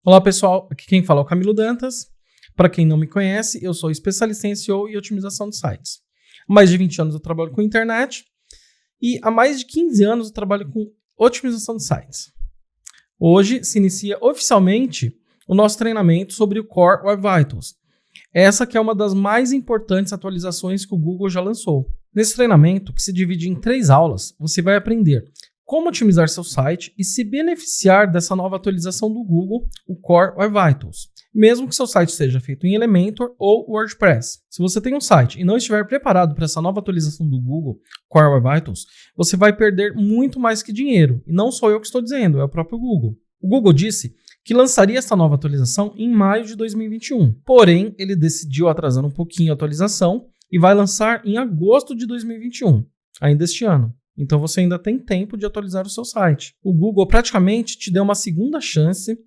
Olá pessoal, aqui quem fala é o Camilo Dantas. Para quem não me conhece, eu sou especialista em SEO e otimização de sites. Há mais de 20 anos eu trabalho com internet e há mais de 15 anos eu trabalho com otimização de sites. Hoje se inicia oficialmente o nosso treinamento sobre o Core Web Vitals. Essa que é uma das mais importantes atualizações que o Google já lançou. Nesse treinamento, que se divide em 3 aulas, você vai aprender como otimizar seu site e se beneficiar dessa nova atualização do Google, o Core Web Vitals, mesmo que seu site seja feito em Elementor ou WordPress. Se você tem um site e não estiver preparado para essa nova atualização do Google, Core Web Vitals, você vai perder muito mais que dinheiro. E não sou eu que estou dizendo, é o próprio Google. O Google disse que lançaria essa nova atualização em maio de 2021. Porém, ele decidiu atrasar um pouquinho a atualização e vai lançar em agosto de 2021, ainda este ano. Então você ainda tem tempo de atualizar o seu site. O Google praticamente te deu uma segunda chance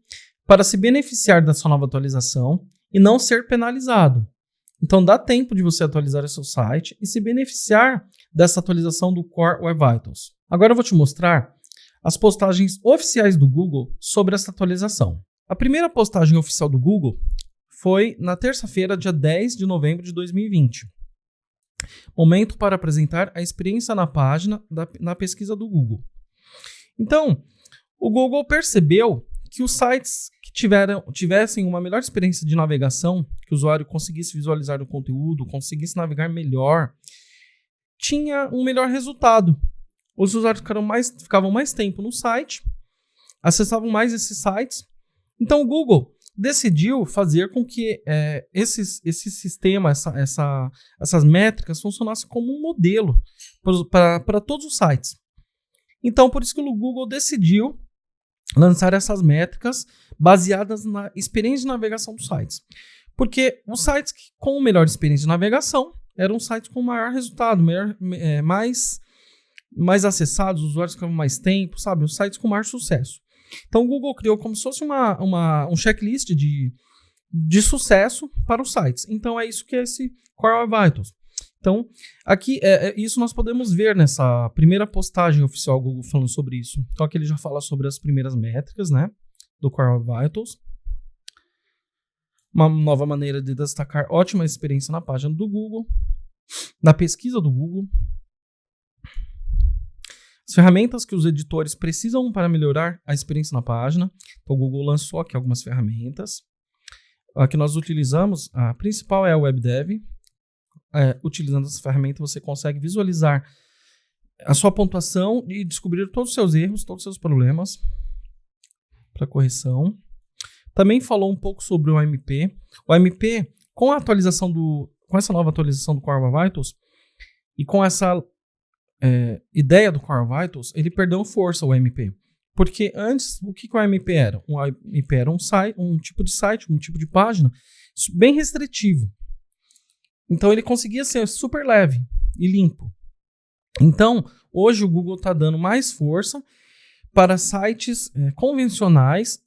para se beneficiar dessa nova atualização e não ser penalizado. Então dá tempo de você atualizar o seu site e se beneficiar dessa atualização do Core Web Vitals. Agora eu vou te mostrar as postagens oficiais do Google sobre essa atualização. A primeira postagem oficial do Google foi na terça-feira, dia 10 de novembro de 2020. Momento para apresentar a experiência na página na pesquisa do Google. Então, o Google percebeu que os sites que tivessem uma melhor experiência de navegação, que o usuário conseguisse visualizar o conteúdo, conseguisse navegar melhor, tinha um melhor resultado. Os usuários ficavam mais tempo no site, acessavam mais esses sites. Então, o Google decidiu fazer com que esse sistema, essas métricas funcionassem como um modelo para todos os sites. Então, por isso que o Google decidiu lançar essas métricas baseadas na experiência de navegação dos sites. Porque os sites com melhor experiência de navegação eram sites com maior resultado, mais acessados, os usuários ficavam mais tempo, sabe? Os sites com maior sucesso. Então o Google criou como se fosse um checklist de sucesso para os sites. Então é isso que é esse Core Web Vitals. Então aqui isso nós podemos ver nessa primeira postagem oficial do Google falando sobre isso. Então aqui ele já fala sobre as primeiras métricas, né, do Core Web Vitals. Uma nova maneira de destacar ótima experiência na página do Google, na pesquisa do Google. As ferramentas que os editores precisam para melhorar a experiência na página. Então, o Google lançou aqui algumas ferramentas. A que nós utilizamos, a principal é a WebDev. Utilizando essa ferramenta, você consegue visualizar a sua pontuação e descobrir todos os seus erros, todos os seus problemas para correção. Também falou um pouco sobre o AMP. O AMP, com essa nova atualização do Core Web Vitals e com essa ideia do Core Vitals, ele perdeu força, o AMP. Porque antes, o que o AMP era? O AMP era um tipo de site, um tipo de página bem restritivo. Então ele conseguia ser super leve e limpo. Então, hoje o Google está dando mais força para sites convencionais,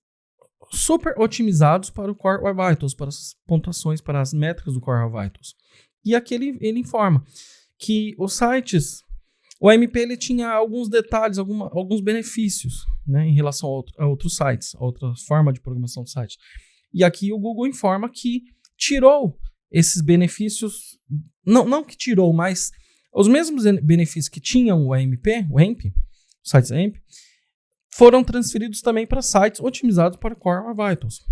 super otimizados para o Core Web Vitals, para as pontuações, para as métricas do Core Web Vitals. E aqui ele informa que os sites... O AMP ele tinha alguns detalhes, alguns benefícios, né, em relação a outros sites, a outra forma de programação do site. E aqui o Google informa que tirou esses benefícios, não que tirou, mas os mesmos benefícios que tinham o AMP, os sites AMP, foram transferidos também para sites otimizados para Core Web Vitals.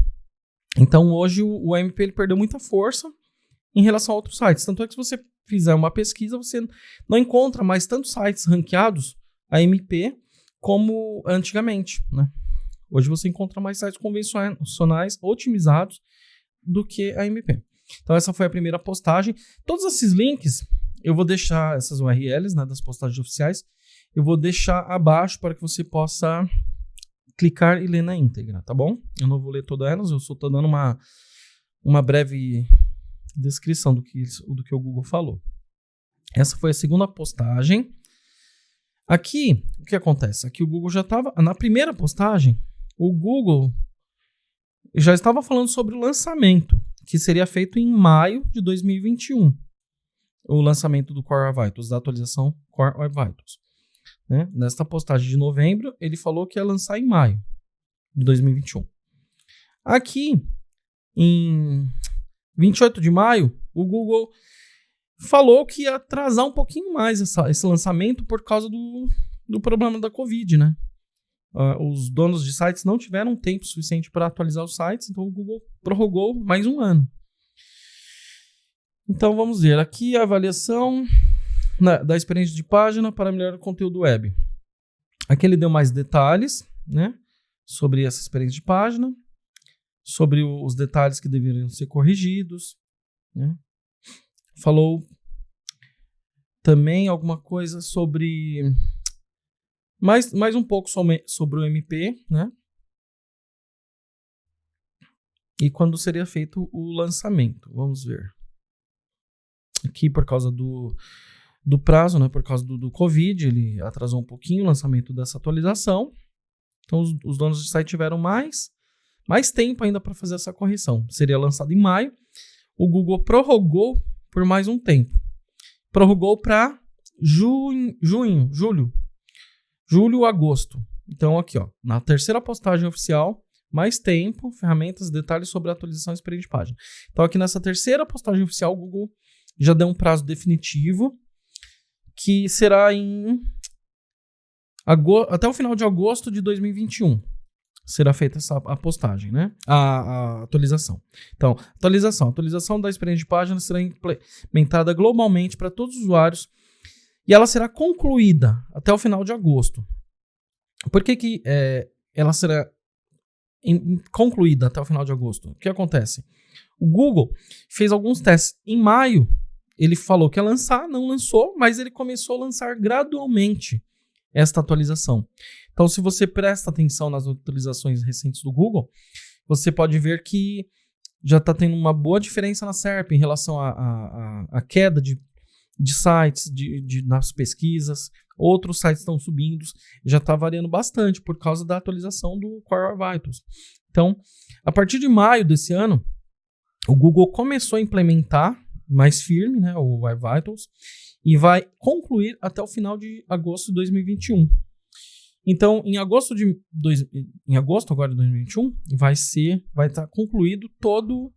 Então hoje o AMP ele perdeu muita força em relação a outros sites. Tanto é que se você fizer uma pesquisa, você não encontra mais tantos sites ranqueados AMP como antigamente, né? Hoje você encontra mais sites convencionais otimizados do que AMP. Então essa foi a primeira postagem. Todos esses links, eu vou deixar essas URLs, né, das postagens oficiais, eu vou deixar abaixo para que você possa clicar e ler na íntegra, tá bom? Eu não vou ler todas elas, eu só estou dando uma breve descrição do que o Google falou. Essa foi a segunda postagem. Aqui, o que acontece? Aqui o Google já estava... Na primeira postagem, o Google já estava falando sobre o lançamento, que seria feito em maio de 2021. O lançamento do Core Web Vitals, da atualização Core Web Vitals. Né? Nesta postagem de novembro, ele falou que ia lançar em maio de 2021. Aqui, em 28 de maio, o Google falou que ia atrasar um pouquinho mais esse lançamento por causa do problema da Covid, né? Os donos de sites não tiveram tempo suficiente para atualizar os sites, então o Google prorrogou mais um ano. Então vamos ver, aqui a avaliação da experiência de página para melhorar o conteúdo web. Aqui ele deu mais detalhes, né, sobre essa experiência de página, sobre os detalhes que deveriam ser corrigidos, né? Falou também alguma coisa sobre mais um pouco sobre o MP, né? E quando seria feito o lançamento. Vamos ver. Aqui por causa do prazo, né? Por causa do Covid, ele atrasou um pouquinho o lançamento dessa atualização. Então os donos do site tiveram mais tempo ainda para fazer essa correção. Seria lançado em maio. O Google prorrogou por mais um tempo. Prorrogou para julho, agosto. Então aqui, ó, na terceira postagem oficial, mais tempo, ferramentas, detalhes sobre a atualização e experiência de página. Então aqui nessa terceira postagem oficial, o Google já deu um prazo definitivo, que será até o final de agosto de 2021. Será feita a postagem, né? A atualização. Então, atualização da experiência de página será implementada globalmente para todos os usuários e ela será concluída até o final de agosto. Por que ela será concluída até o final de agosto? O que acontece? O Google fez alguns testes. Em maio, ele falou que ia lançar, não lançou, mas ele começou a lançar gradualmente esta atualização. Então, se você presta atenção nas atualizações recentes do Google, você pode ver que já está tendo uma boa diferença na SERP em relação à queda de sites, nas pesquisas. Outros sites estão subindo, já está variando bastante por causa da atualização do Core Web Vitals. Então, a partir de maio desse ano, o Google começou a implementar mais firme, né, o Web Vitals, e vai concluir até o final de agosto de 2021. Então, em agosto agora de 2021, vai estar concluído todo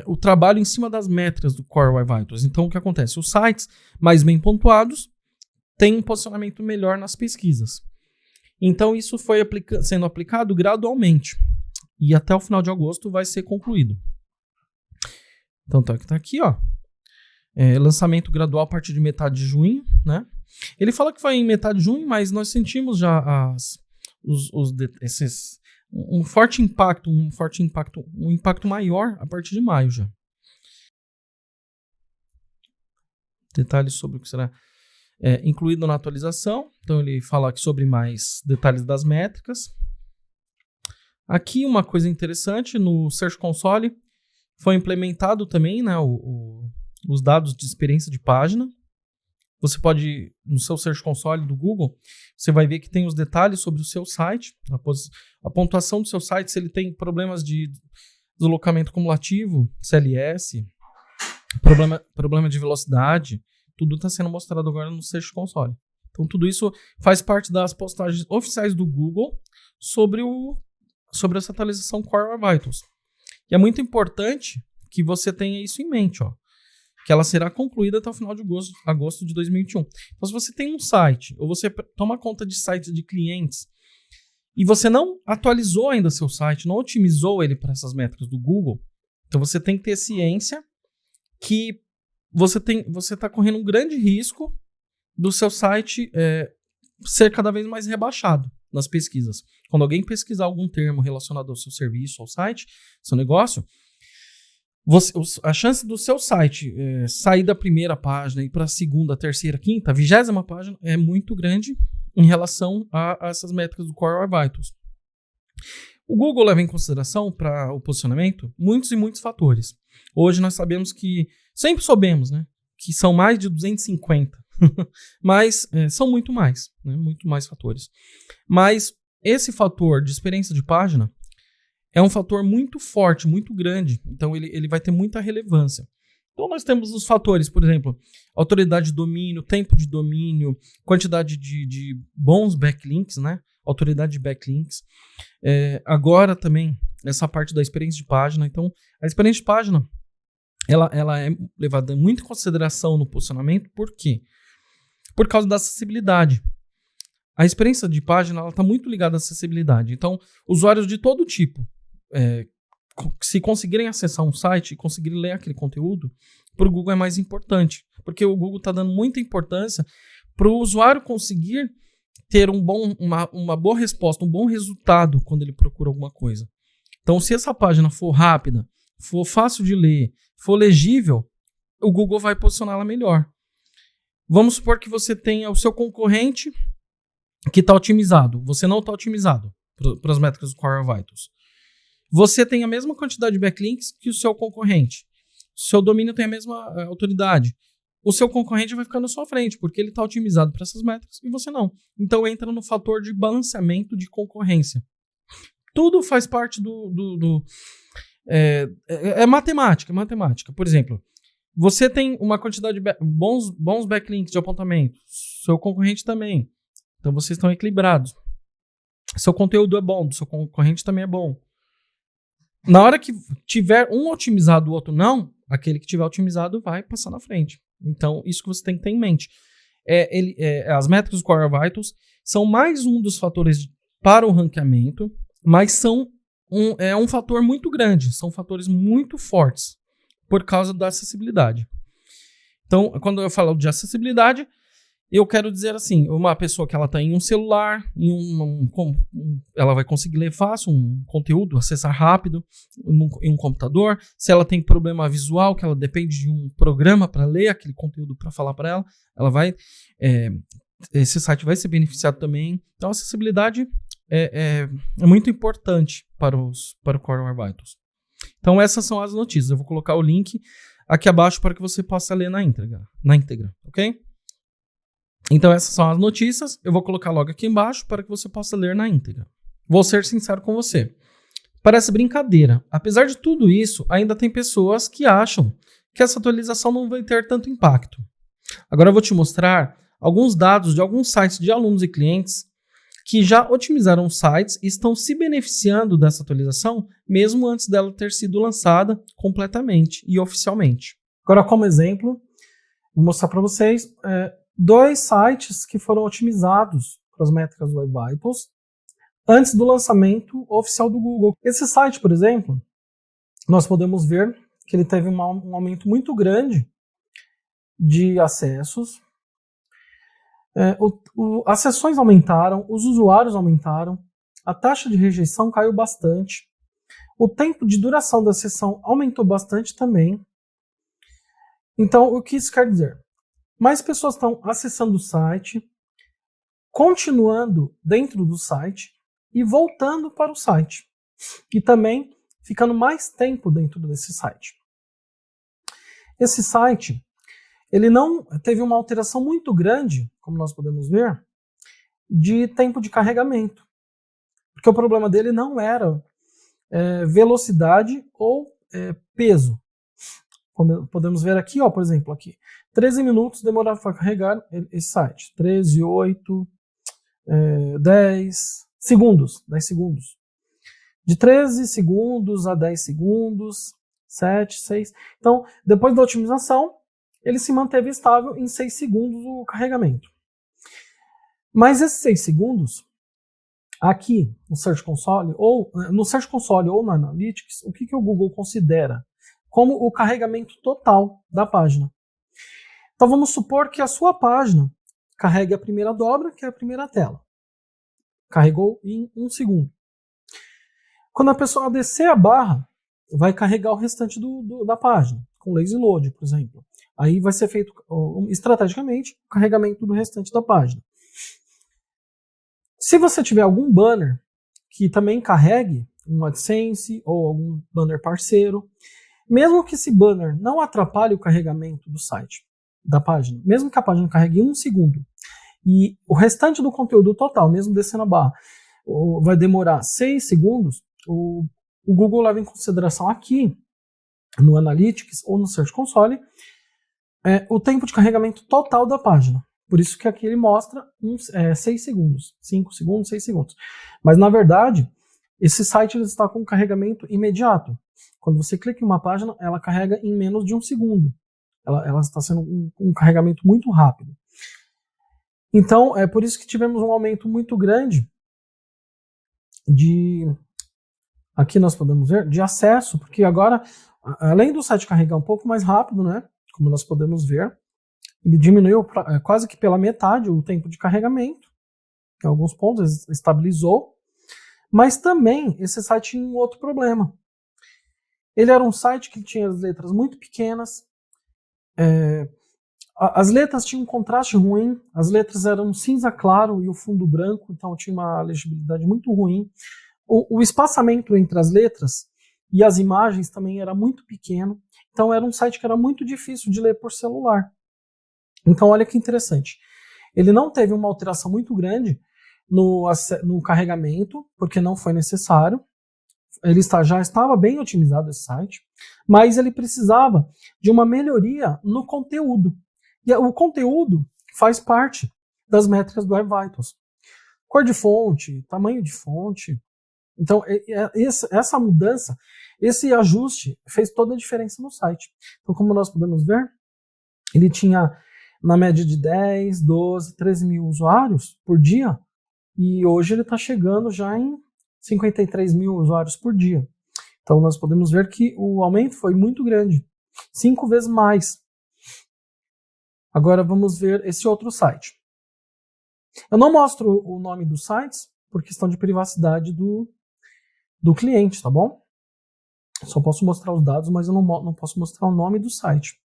o trabalho em cima das métricas do Core Web Vitals. Então, o que acontece? Os sites mais bem pontuados têm um posicionamento melhor nas pesquisas. Então, isso foi sendo aplicado gradualmente. E até o final de agosto vai ser concluído. Então, tá aqui, ó. Lançamento gradual a partir de metade de junho, né? Ele fala que foi em metade de junho, mas nós sentimos já um impacto maior a partir de maio já. Detalhes sobre o que será incluído na atualização. Então ele fala aqui sobre mais detalhes das métricas. Aqui uma coisa interessante, no Search Console foi implementado também, né, os dados de experiência de página. Você pode, no seu Search Console do Google, você vai ver que tem os detalhes sobre o seu site, a pontuação do seu site, se ele tem problemas de deslocamento cumulativo, CLS, problema de velocidade, tudo está sendo mostrado agora no Search Console. Então tudo isso faz parte das postagens oficiais do Google sobre essa atualização Core Web Vitals. E é muito importante que você tenha isso em mente, ó, que ela será concluída até o final de agosto de 2021. Então, se você tem um site, ou você toma conta de sites de clientes, e você não atualizou ainda seu site, não otimizou ele para essas métricas do Google, então você tem que ter ciência que você está correndo um grande risco do seu site ser cada vez mais rebaixado nas pesquisas. Quando alguém pesquisar algum termo relacionado ao seu serviço, ao site, seu negócio, a chance do seu site sair da primeira página e ir para a segunda, terceira, quinta, 20ª página é muito grande em relação a essas métricas do Core Web Vitals. O Google leva em consideração para o posicionamento muitos e muitos fatores. Hoje nós sabemos sempre soubemos, né, que são mais de 250, mas são muito mais, né, muito mais fatores. Mas esse fator de experiência de página é um fator muito forte, muito grande, então ele vai ter muita relevância. Então nós temos os fatores, por exemplo, autoridade de domínio, tempo de domínio, quantidade de bons backlinks, né? Autoridade de backlinks. Agora também, essa parte da experiência de página. Então, a experiência de página, ela é levada muito em consideração no posicionamento. Por quê? Por causa da acessibilidade. A experiência de página está muito ligada à acessibilidade. Então, usuários de todo tipo, se conseguirem acessar um site e conseguirem ler aquele conteúdo, para o Google é mais importante. Porque o Google está dando muita importância para o usuário conseguir ter uma boa resposta, um bom resultado quando ele procura alguma coisa. Então, se essa página for rápida, for fácil de ler, for legível, o Google vai posicioná-la melhor. Vamos supor que você tenha o seu concorrente que está otimizado. Você não está otimizado para as métricas do Core Vitals. Você tem a mesma quantidade de backlinks que o seu concorrente. Seu domínio tem a mesma autoridade. O seu concorrente vai ficar na sua frente, porque ele está otimizado para essas métricas e você não. Então entra no fator de balanceamento de concorrência. Tudo faz parte é matemática, matemática. Por exemplo, você tem uma quantidade de bons backlinks de apontamento. Seu concorrente também. Então vocês estão equilibrados. Seu conteúdo é bom, do seu concorrente também é bom. Na hora que tiver um otimizado, o outro não, aquele que tiver otimizado vai passar na frente. Então, isso que você tem que ter em mente. As métricas do Core Vitals são mais um dos fatores para o ranqueamento, mas são um fator muito grande, são fatores muito fortes por causa da acessibilidade. Então, quando eu falo de acessibilidade, eu quero dizer assim, uma pessoa que ela está em um celular, ela vai conseguir ler fácil um conteúdo, acessar rápido em um computador. Se ela tem problema visual, que ela depende de um programa para ler aquele conteúdo para falar para ela vai, esse site vai ser beneficiado também. Então, a acessibilidade é muito importante para o Core Vitals. Então, essas são as notícias. Eu vou colocar o link aqui abaixo para que você possa ler na íntegra, ok? Então essas são as notícias, eu vou colocar logo aqui embaixo para que você possa ler na íntegra. Vou ser sincero com você. Parece brincadeira. Apesar de tudo isso, ainda tem pessoas que acham que essa atualização não vai ter tanto impacto. Agora eu vou te mostrar alguns dados de alguns sites de alunos e clientes que já otimizaram sites e estão se beneficiando dessa atualização, mesmo antes dela ter sido lançada completamente e oficialmente. Agora, como exemplo, vou mostrar para vocês 2 sites que foram otimizados para as métricas do Web Vitals antes do lançamento oficial do Google. Esse site, por exemplo, nós podemos ver que ele teve um aumento muito grande de acessos. As sessões aumentaram, os usuários aumentaram, a taxa de rejeição caiu bastante, o tempo de duração da sessão aumentou bastante também. Então, o que isso quer dizer? Mais pessoas estão acessando o site, continuando dentro do site e voltando para o site. E também ficando mais tempo dentro desse site. Esse site, ele não teve uma alteração muito grande, como nós podemos ver, de tempo de carregamento. Porque o problema dele não era velocidade ou peso. Podemos ver aqui, por exemplo, 13 minutos demorava para carregar esse site. 13, 8, 10 segundos. 10 segundos. De 13 segundos a 10 segundos, 7, 6. Então, depois da otimização, ele se manteve estável em 6 segundos o carregamento. Mas esses 6 segundos, aqui no Search Console ou no Analytics, o que o Google considera como o carregamento total da página. Então vamos supor que a sua página carregue a primeira dobra, que é a primeira tela. Carregou em 1 segundo. Quando a pessoa descer a barra, vai carregar o restante da página, com lazy load, por exemplo. Aí vai ser feito estrategicamente o carregamento do restante da página. Se você tiver algum banner que também carregue um AdSense ou algum banner parceiro, mesmo que esse banner não atrapalhe o carregamento do site, da página, mesmo que a página carregue em 1 segundo, e o restante do conteúdo total, mesmo descendo a barra, vai demorar 6 segundos, o Google leva em consideração aqui no Analytics ou no Search Console o tempo de carregamento total da página. Por isso que aqui ele mostra 6 segundos, 5 segundos, 6 segundos. Mas na verdade, esse site ele está com carregamento imediato. Quando você clica em uma página, ela carrega em menos de 1 segundo. Ela está sendo um carregamento muito rápido. Então, é por isso que tivemos um aumento muito grande aqui nós podemos ver, de acesso, porque agora, além do site carregar um pouco mais rápido, né, como nós podemos ver, ele diminuiu quase que pela metade o tempo de carregamento, em alguns pontos estabilizou, mas também esse site tinha um outro problema. Ele era um site que tinha as letras muito pequenas, as letras tinham um contraste ruim, as letras eram cinza claro e o fundo branco, então tinha uma legibilidade muito ruim. O espaçamento entre as letras e as imagens também era muito pequeno, então era um site que era muito difícil de ler por celular. Então olha que interessante, ele não teve uma alteração muito grande no carregamento, porque não foi necessário, ele já estava bem otimizado esse site, mas ele precisava de uma melhoria no conteúdo. E o conteúdo faz parte das métricas do Web Vitals. Cor de fonte, tamanho de fonte. Então, essa mudança, esse ajuste fez toda a diferença no site. Então, como nós podemos ver, ele tinha na média de 10, 12, 13 mil usuários por dia, e hoje ele está chegando já em 53 mil usuários por dia. Então, nós podemos ver que o aumento foi muito grande, 5 vezes mais. Agora, vamos ver esse outro site. Eu não mostro o nome dos sites por questão de privacidade do cliente, tá bom? Só posso mostrar os dados, mas eu não posso mostrar o nome do site.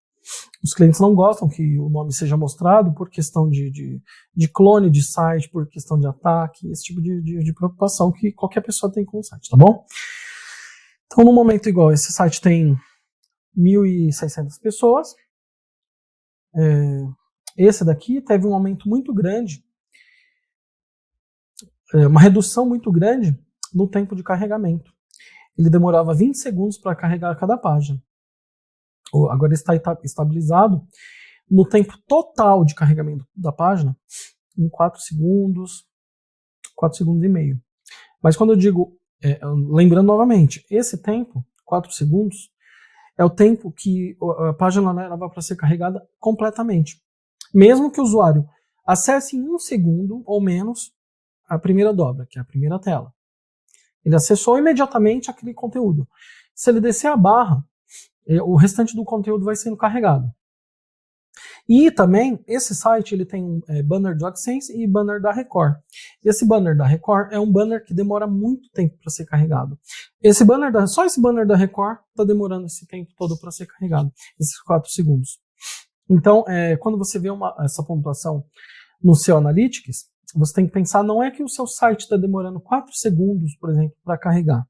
Os clientes não gostam que o nome seja mostrado por questão de clone de site, por questão de ataque, esse tipo de preocupação que qualquer pessoa tem com o site, tá bom? Então, no momento igual, esse site tem 1.600 pessoas. Esse daqui teve um aumento muito grande, uma redução muito grande no tempo de carregamento. Ele demorava 20 segundos para carregar cada página. Agora está estabilizado no tempo total de carregamento da página em 4 segundos, 4 segundos e meio. Mas quando eu digo, lembrando novamente, esse tempo, 4 segundos, é o tempo que a página leva para ser carregada completamente. Mesmo que o usuário acesse em 1 segundo ou menos a primeira dobra, que é a primeira tela. Ele acessou imediatamente aquele conteúdo. Se ele descer a barra, o restante do conteúdo vai sendo carregado. E também, esse site ele tem banner do AdSense e banner da Record. Esse banner da Record é um banner que demora muito tempo para ser carregado. Só esse banner da Record está demorando esse tempo todo para ser carregado, esses 4 segundos. Então, quando você vê essa pontuação no seu Analytics, você tem que pensar, não é que o seu site está demorando 4 segundos, por exemplo, para carregar.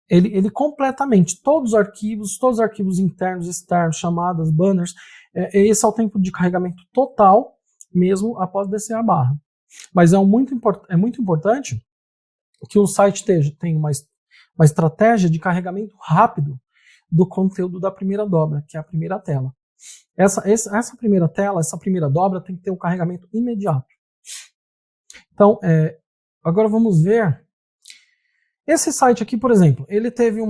Ele completamente, todos os arquivos internos, externos, chamadas, banners, esse é o tempo de carregamento total, mesmo após descer a barra. Mas é muito importante que o site tenha uma estratégia de carregamento rápido do conteúdo da primeira dobra, que é a primeira tela. Essa primeira tela, essa primeira dobra tem que ter um carregamento imediato. Então, agora vamos ver. Esse site aqui, por exemplo, ele teve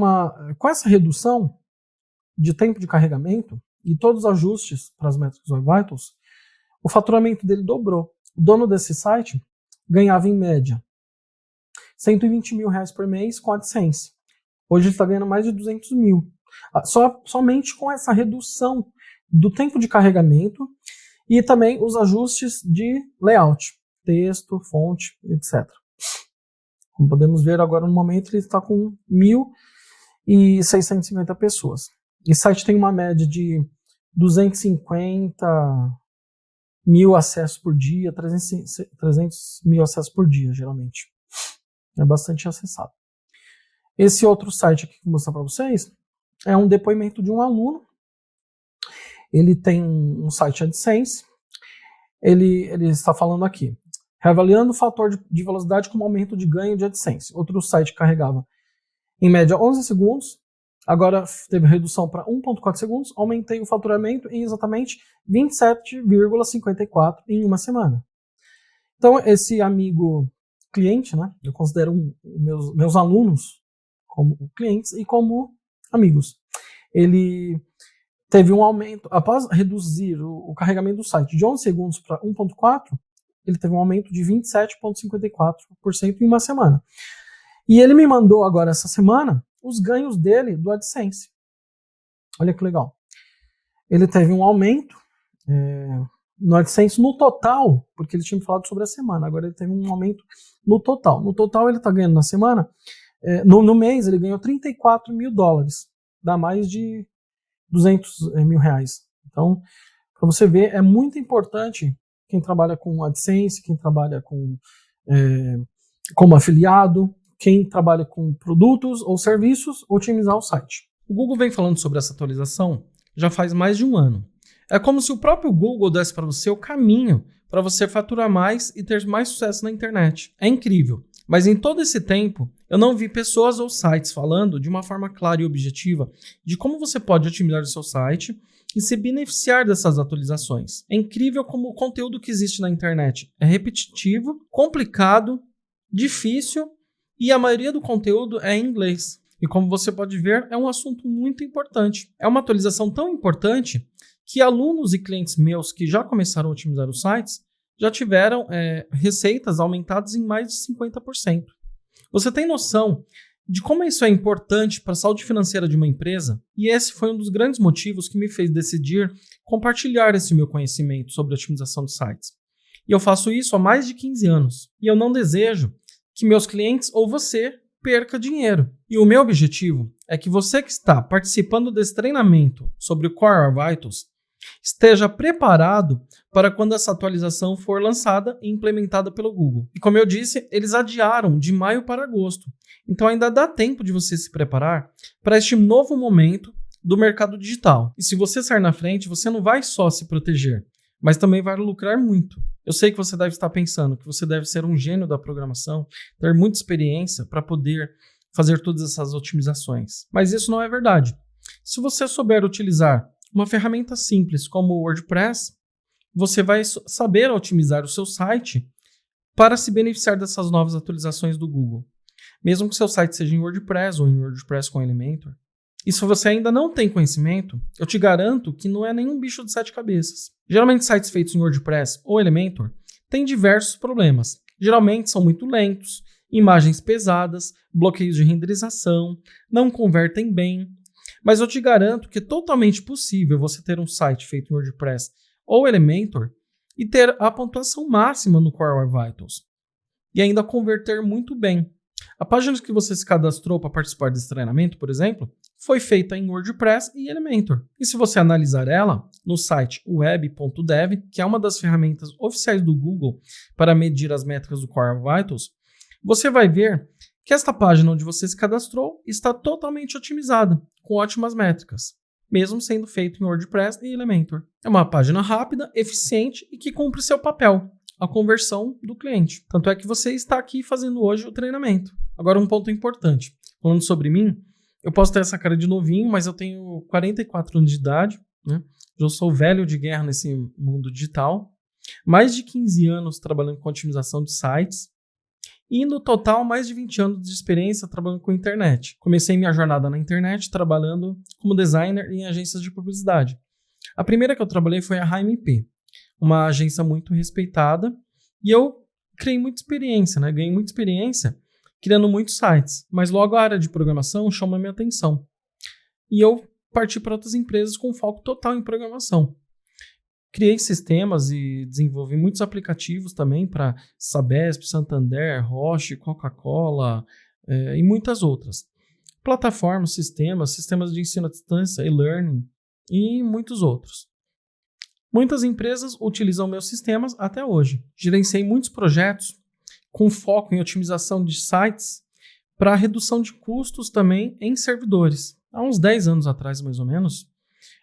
com essa redução de tempo de carregamento e todos os ajustes para as métricas Web Vitals, o faturamento dele dobrou. O dono desse site ganhava em média R$120 mil por mês com AdSense. Hoje ele está ganhando mais de 200 mil. Somente com essa redução do tempo de carregamento e também os ajustes de layout, texto, fonte, etc. Como podemos ver agora no momento, ele está com 1.650 pessoas. Esse site tem uma média de 250 mil acessos por dia, 300 mil acessos por dia, geralmente. É bastante acessado. Esse outro site aqui que eu vou mostrar para vocês é um depoimento de um aluno. Ele tem um site AdSense. Ele está falando aqui. Reavaliando o fator de velocidade como aumento de ganho de AdSense. Outro site carregava em média 11 segundos, agora teve redução para 1,4 segundos, aumentei o faturamento em exatamente 27,54 em uma semana. Então, esse amigo cliente, né, eu considero meus alunos como clientes e como amigos. Ele teve um aumento, após reduzir o carregamento do site de 11 segundos para 1,4, ele teve um aumento de 27,54% em uma semana. E ele me mandou agora essa semana os ganhos dele do AdSense. Olha que legal. Ele teve um aumento no AdSense no total, porque ele tinha me falado sobre a semana, agora ele teve um aumento no total. No total ele está ganhando na semana, no mês ele ganhou $34 mil, dá mais de R$200 mil. Então, para você ver, é muito importante quem trabalha com AdSense, quem trabalha como afiliado, quem trabalha com produtos ou serviços, otimizar o site. O Google vem falando sobre essa atualização já faz mais de um ano. É como se o próprio Google desse para você o caminho para você faturar mais e ter mais sucesso na internet. É incrível, mas em todo esse tempo eu não vi pessoas ou sites falando de uma forma clara e objetiva de como você pode otimizar o seu site e se beneficiar dessas atualizações. É incrível como o conteúdo que existe na internet é repetitivo, complicado, difícil e a maioria do conteúdo é em inglês. E como você pode ver, é um assunto muito importante. É uma atualização tão importante que alunos e clientes meus que já começaram a otimizar os sites já tiveram receitas aumentadas em mais de 50%. Você tem noção de como isso é importante para a saúde financeira de uma empresa? E esse foi um dos grandes motivos que me fez decidir compartilhar esse meu conhecimento sobre otimização de sites. E eu faço isso há mais de 15 anos. E eu não desejo que meus clientes ou você perca dinheiro. E o meu objetivo é que você que está participando desse treinamento sobre o Core Vitals esteja preparado para quando essa atualização for lançada e implementada pelo Google. E como eu disse, eles adiaram de maio para agosto. Então ainda dá tempo de você se preparar para este novo momento do mercado digital. E se você sair na frente, você não vai só se proteger, mas também vai lucrar muito. Eu sei que você deve estar pensando que você deve ser um gênio da programação, ter muita experiência para poder fazer todas essas otimizações. Mas isso não é verdade. Se você souber utilizar uma ferramenta simples como o WordPress, você vai saber otimizar o seu site para se beneficiar dessas novas atualizações do Google. Mesmo que seu site seja em WordPress ou em WordPress com Elementor. E se você ainda não tem conhecimento, eu te garanto que não é nenhum bicho de 7 cabeças. Geralmente sites feitos em WordPress ou Elementor têm diversos problemas. Geralmente são muito lentos, imagens pesadas, bloqueios de renderização, não convertem bem. Mas eu te garanto que é totalmente possível você ter um site feito em WordPress ou Elementor e ter a pontuação máxima no Core Vitals. E ainda converter muito bem. A página que você se cadastrou para participar desse treinamento, por exemplo, foi feita em WordPress e Elementor. E se você analisar ela no site web.dev, que é uma das ferramentas oficiais do Google para medir as métricas do Core Vitals, você vai ver que esta página onde você se cadastrou está totalmente otimizada, com ótimas métricas, mesmo sendo feito em WordPress e Elementor. É uma página rápida, eficiente e que cumpre seu papel, a conversão do cliente. Tanto é que você está aqui fazendo hoje o treinamento. Agora um ponto importante, falando sobre mim, eu posso ter essa cara de novinho, mas eu tenho 44 anos de idade, né? Eu sou velho de guerra nesse mundo digital, mais de 15 anos trabalhando com otimização de sites, e no total mais de 20 anos de experiência trabalhando com internet. Comecei minha jornada na internet trabalhando como designer em agências de publicidade. A primeira que eu trabalhei foi a HMP, uma agência muito respeitada, e eu criei muita experiência, né? Ganhei muita experiência criando muitos sites, mas logo a área de programação chamou a minha atenção. E eu parti para outras empresas com foco total em programação. Criei sistemas e desenvolvi muitos aplicativos também para Sabesp, Santander, Roche, Coca-Cola e muitas outras. Plataformas, sistemas de ensino à distância, e-learning e muitos outros. Muitas empresas utilizam meus sistemas até hoje. Gerenciei muitos projetos com foco em otimização de sites para redução de custos também em servidores. Há uns 10 anos atrás, mais ou menos,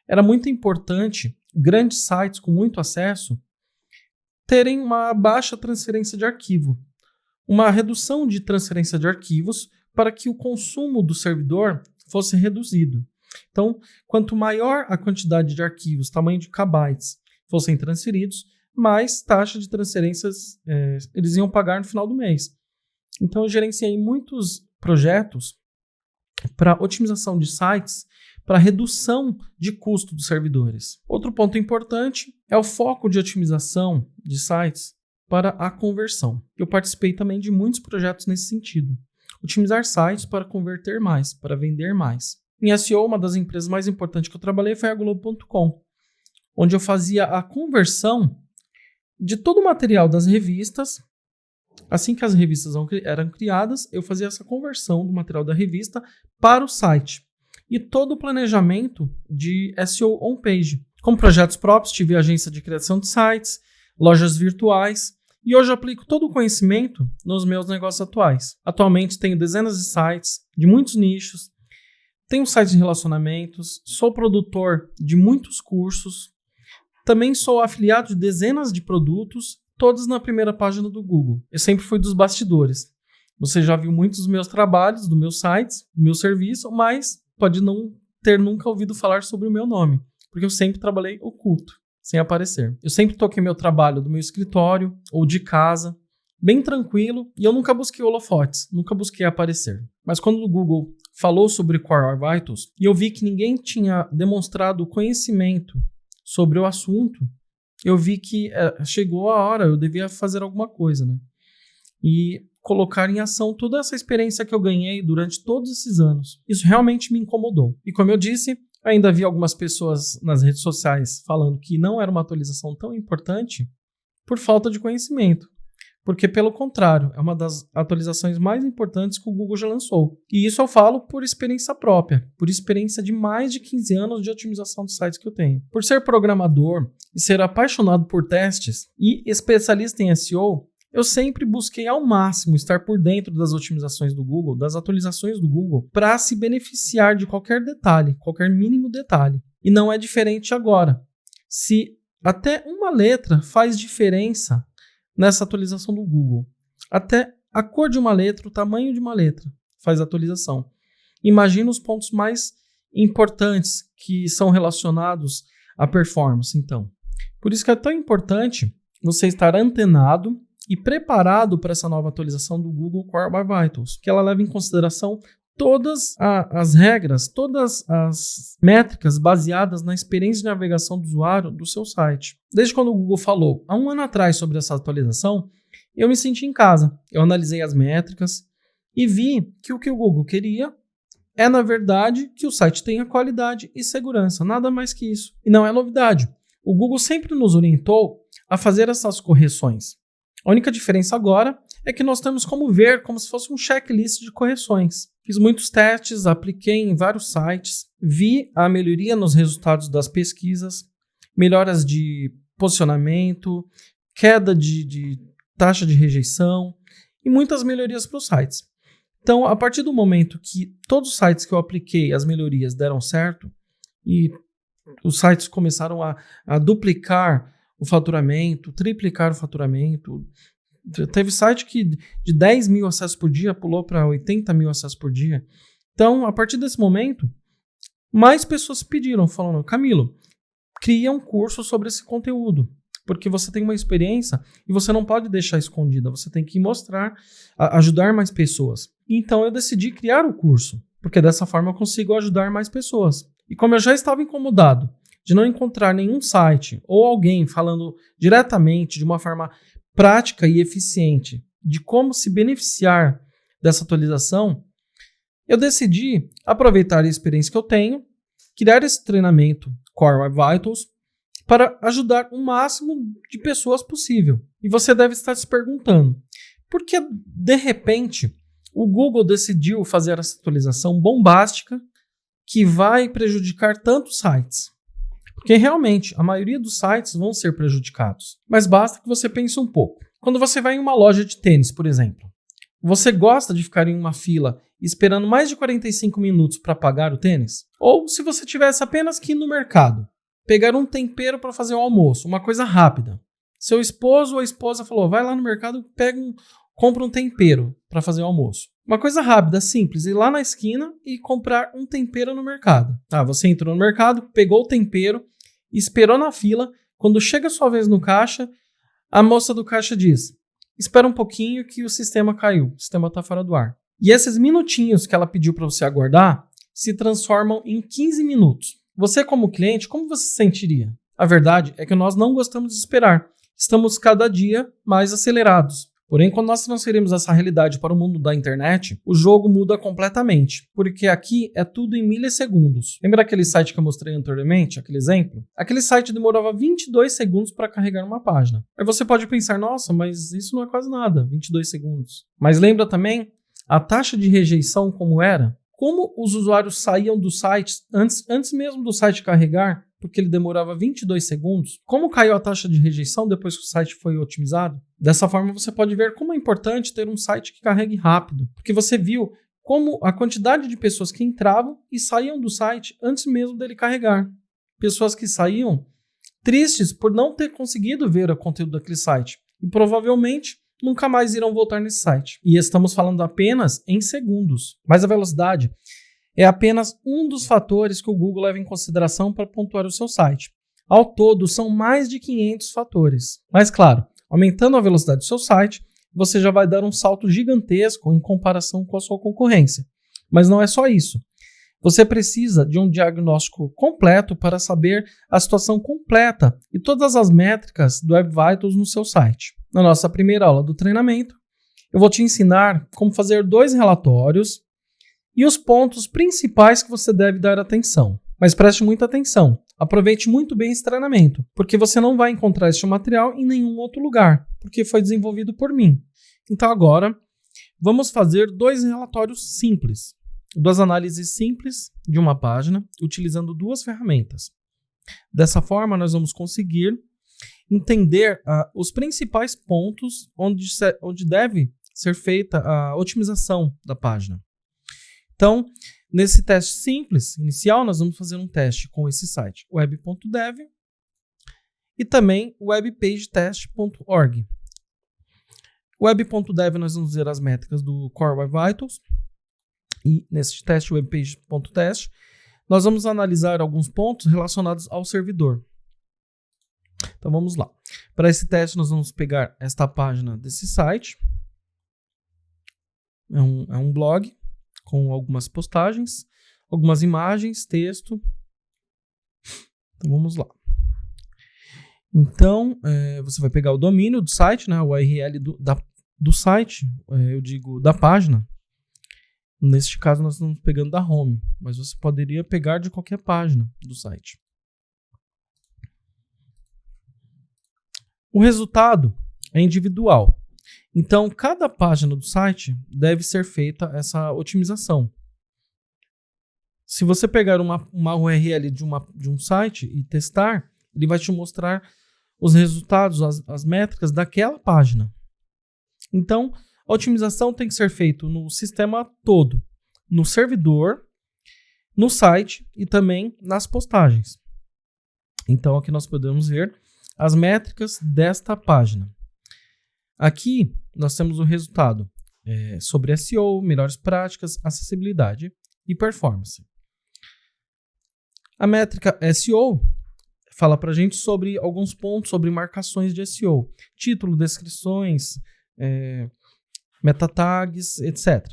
era muito importante grandes sites com muito acesso terem uma baixa transferência de arquivo, uma redução de transferência de arquivos para que o consumo do servidor fosse reduzido. Então, quanto maior a quantidade de arquivos, tamanho de kbytes fossem transferidos, mais taxa de transferências eles iam pagar no final do mês. Então, eu gerenciei muitos projetos para otimização de sites, para redução de custo dos servidores. Outro ponto importante é o foco de otimização de sites para a conversão. Eu participei também de muitos projetos nesse sentido. Otimizar sites para converter mais, para vender mais. Em SEO, uma das empresas mais importantes que eu trabalhei foi a Globo.com, onde eu fazia a conversão de todo o material das revistas. Assim que as revistas eram criadas, eu fazia essa conversão do material da revista para o site. E todo o planejamento de SEO on-page. Com projetos próprios, tive agência de criação de sites, lojas virtuais, e hoje eu aplico todo o conhecimento nos meus negócios atuais. Atualmente tenho dezenas de sites, de muitos nichos, tenho sites de relacionamentos, sou produtor de muitos cursos, também sou afiliado de dezenas de produtos, todos na primeira página do Google. Eu sempre fui dos bastidores. Você já viu muitos dos meus trabalhos, dos meus sites, do meu serviço, mas pode não ter nunca ouvido falar sobre o meu nome, porque eu sempre trabalhei oculto, sem aparecer. Eu sempre toquei meu trabalho do meu escritório ou de casa, bem tranquilo, e eu nunca busquei holofotes, nunca busquei aparecer. Mas quando o Google falou sobre Core Web Vitals, e eu vi que ninguém tinha demonstrado conhecimento sobre o assunto, eu vi que chegou a hora, eu devia fazer alguma coisa, né? E colocar em ação toda essa experiência que eu ganhei durante todos esses anos. Isso realmente me incomodou. E como eu disse, ainda vi algumas pessoas nas redes sociais falando que não era uma atualização tão importante por falta de conhecimento. Porque, pelo contrário, é uma das atualizações mais importantes que o Google já lançou. E isso eu falo por experiência própria, por experiência de mais de 15 anos de otimização de sites que eu tenho. Por ser programador e ser apaixonado por testes e especialista em SEO, eu sempre busquei ao máximo estar por dentro das otimizações do Google, das atualizações do Google, para se beneficiar de qualquer detalhe, qualquer mínimo detalhe. E não é diferente agora. Se até uma letra faz diferença nessa atualização do Google, até a cor de uma letra, o tamanho de uma letra faz atualização. Imagina os pontos mais importantes que são relacionados à performance, então. Por isso que é tão importante você estar antenado e preparado para essa nova atualização do Google Core Web Vitals, que ela leva em consideração todas as regras, todas as métricas baseadas na experiência de navegação do usuário do seu site. Desde quando o Google falou, há um ano atrás, sobre essa atualização, eu me senti em casa. Eu analisei as métricas e vi que o Google queria é, na verdade, que o site tenha qualidade e segurança, nada mais que isso. E não é novidade. O Google sempre nos orientou a fazer essas correções. A única diferença agora é que nós temos como ver como se fosse um checklist de correções. Fiz muitos testes, apliquei em vários sites, vi a melhoria nos resultados das pesquisas, melhoras de posicionamento, queda de taxa de rejeição e muitas melhorias para os sites. Então, a partir do momento que todos os sites que eu apliquei, as melhorias deram certo e os sites começaram a duplicar o faturamento, triplicar o faturamento. Teve site que de 10 mil acessos por dia pulou para 80 mil acessos por dia. Então, a partir desse momento, mais pessoas pediram, falando, Camilo, cria um curso sobre esse conteúdo, porque você tem uma experiência e você não pode deixar escondida, você tem que mostrar, ajudar mais pessoas. Então, eu decidi criar o curso, porque dessa forma eu consigo ajudar mais pessoas. E como eu já estava incomodado de não encontrar nenhum site ou alguém falando diretamente de uma forma prática e eficiente de como se beneficiar dessa atualização, eu decidi aproveitar a experiência que eu tenho, criar esse treinamento Core Web Vitals para ajudar o máximo de pessoas possível. E você deve estar se perguntando, por que de repente o Google decidiu fazer essa atualização bombástica que vai prejudicar tantos sites? Porque realmente, a maioria dos sites vão ser prejudicados. Mas basta que você pense um pouco. Quando você vai em uma loja de tênis, por exemplo, você gosta de ficar em uma fila esperando mais de 45 minutos para pagar o tênis? Ou se você tivesse apenas que ir no mercado, pegar um tempero para fazer o almoço, uma coisa rápida. Seu esposo ou a esposa falou, vai lá no mercado e compra um tempero para fazer o almoço. Uma coisa rápida, simples, ir lá na esquina e comprar um tempero no mercado. Você entrou no mercado, pegou o tempero, esperou na fila. Quando chega a sua vez no caixa, a moça do caixa diz: espera um pouquinho que o sistema caiu, o sistema está fora do ar. E esses minutinhos que ela pediu para você aguardar se transformam em 15 minutos. Você, como cliente, como você se sentiria? A verdade é que nós não gostamos de esperar. Estamos cada dia mais acelerados. Porém, quando nós transferimos essa realidade para o mundo da internet, o jogo muda completamente, porque aqui é tudo em milissegundos. Lembra aquele site que eu mostrei anteriormente, aquele exemplo? Aquele site demorava 22 segundos para carregar uma página. Aí você pode pensar, nossa, mas isso não é quase nada, 22 segundos. Mas lembra também a taxa de rejeição como era? Como os usuários saíam do site antes mesmo do site carregar, porque ele demorava 22 segundos? Como caiu a taxa de rejeição depois que o site foi otimizado? Dessa forma, você pode ver como é importante ter um site que carregue rápido, porque você viu como a quantidade de pessoas que entravam e saíam do site antes mesmo dele carregar. Pessoas que saíam tristes por não ter conseguido ver o conteúdo daquele site e provavelmente nunca mais irão voltar nesse site. E estamos falando apenas em segundos. Mas a velocidade é apenas um dos fatores que o Google leva em consideração para pontuar o seu site. Ao todo, são mais de 500 fatores. Mas claro, aumentando a velocidade do seu site, você já vai dar um salto gigantesco em comparação com a sua concorrência. Mas não é só isso. Você precisa de um diagnóstico completo para saber a situação completa e todas as métricas do Web Vitals no seu site. Na nossa primeira aula do treinamento, eu vou te ensinar como fazer 2 relatórios e os pontos principais que você deve dar atenção. Mas preste muita atenção. Aproveite muito bem esse treinamento, porque você não vai encontrar este material em nenhum outro lugar, porque foi desenvolvido por mim. Então agora, vamos fazer 2 relatórios simples, 2 análises simples de uma página, utilizando 2 ferramentas. Dessa forma, nós vamos conseguir entender os principais pontos onde deve ser feita a otimização da página. Então, nesse teste simples, inicial, nós vamos fazer um teste com esse site, web.dev, e também webpagetest.org. Web.dev nós vamos ver as métricas do Core Web Vitals, e nesse teste webpage.test, nós vamos analisar alguns pontos relacionados ao servidor. Então vamos lá. Para esse teste nós vamos pegar esta página desse site, é um blog, com algumas postagens, algumas imagens, texto. Então vamos lá. Então, você vai pegar o domínio do site, né, o URL do site, eu digo da página. Neste caso nós estamos pegando da home, mas você poderia pegar de qualquer página do site. O resultado é individual. Então, cada página do site deve ser feita essa otimização. Se você pegar uma URL de um site e testar, ele vai te mostrar os resultados, as métricas daquela página. Então, a otimização tem que ser feita no sistema todo, no servidor, no site e também nas postagens. Então, aqui nós podemos ver as métricas desta página. Aqui nós temos o resultado sobre SEO, melhores práticas, acessibilidade e performance. A métrica SEO fala para a gente sobre alguns pontos sobre marcações de SEO, título, descrições, meta-tags, etc.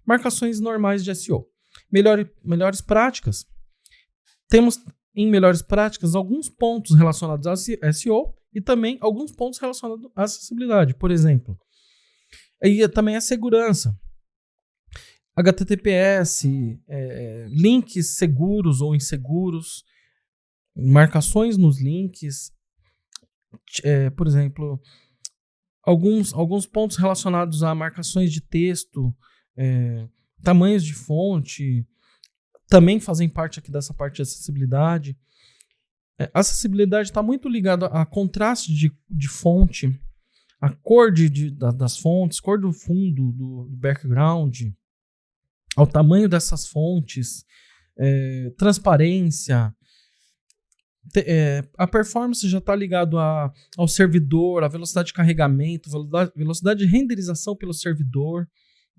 Marcações normais de SEO. Melhores práticas. Temos em melhores práticas alguns pontos relacionados a SEO e também alguns pontos relacionados à acessibilidade. Por exemplo, aí também a segurança. HTTPS, links seguros ou inseguros, marcações nos links, por exemplo, alguns pontos relacionados a marcações de texto, tamanhos de fonte, também fazem parte aqui dessa parte de acessibilidade. A acessibilidade está muito ligada a contraste de fonte, a cor das fontes, cor do fundo, do background, ao tamanho dessas fontes, transparência, a performance já está ligado ao servidor, a velocidade de carregamento, velocidade de renderização pelo servidor.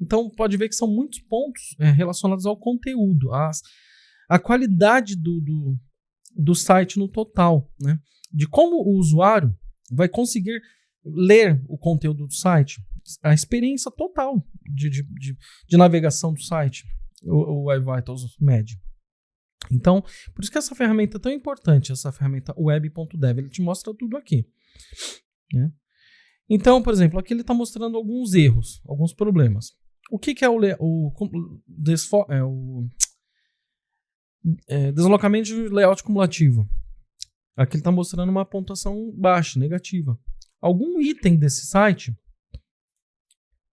Então, pode ver que são muitos pontos relacionados ao conteúdo, a qualidade do site no total, né? De como o usuário vai conseguir ler o conteúdo do site, a experiência total de navegação do site, o Web Vitals mede. Então, por isso que essa ferramenta é tão importante, essa ferramenta web.dev, ele te mostra tudo aqui, né? Então, por exemplo, aqui ele está mostrando alguns erros, alguns problemas. O que é o deslocamento de layout cumulativo? Aqui ele está mostrando uma pontuação baixa, negativa. Algum item desse site,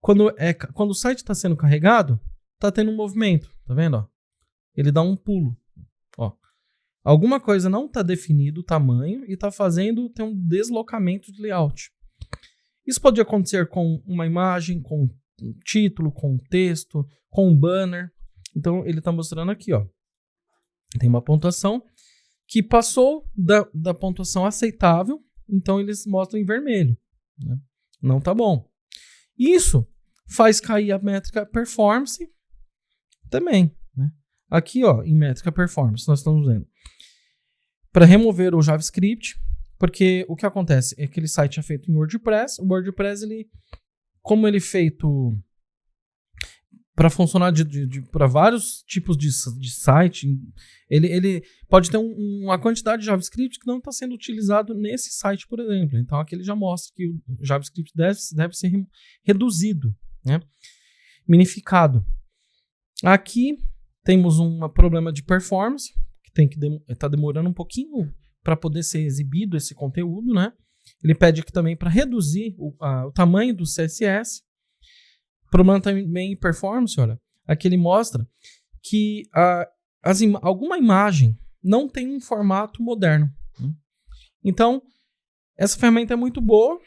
quando o site está sendo carregado, está tendo um movimento, tá vendo? Ó? Ele dá um pulo. Ó. Alguma coisa não está definido o tamanho e está fazendo ter um deslocamento de layout. Isso pode acontecer com uma imagem, com um título, com um texto, com um banner. Então ele está mostrando aqui, ó. Tem uma pontuação que passou da pontuação aceitável, então eles mostram em vermelho, né? Não tá bom. Isso faz cair a métrica performance também, né? Aqui, ó, em métrica performance, nós estamos vendo. Para remover o JavaScript, porque o que acontece é que aquele site é feito em WordPress. O WordPress, como ele é feito para funcionar para vários tipos de site, ele pode ter uma quantidade de JavaScript que não está sendo utilizado nesse site, por exemplo. Então aqui ele já mostra que o JavaScript deve ser reduzido, né? Minificado. Aqui temos um problema de performance, que está demorando um pouquinho para poder ser exibido esse conteúdo, né? Ele pede aqui também para reduzir o tamanho do CSS. Problema também em performance, olha. Aqui ele mostra que alguma imagem não tem um formato moderno, né? Então, essa ferramenta é muito boa.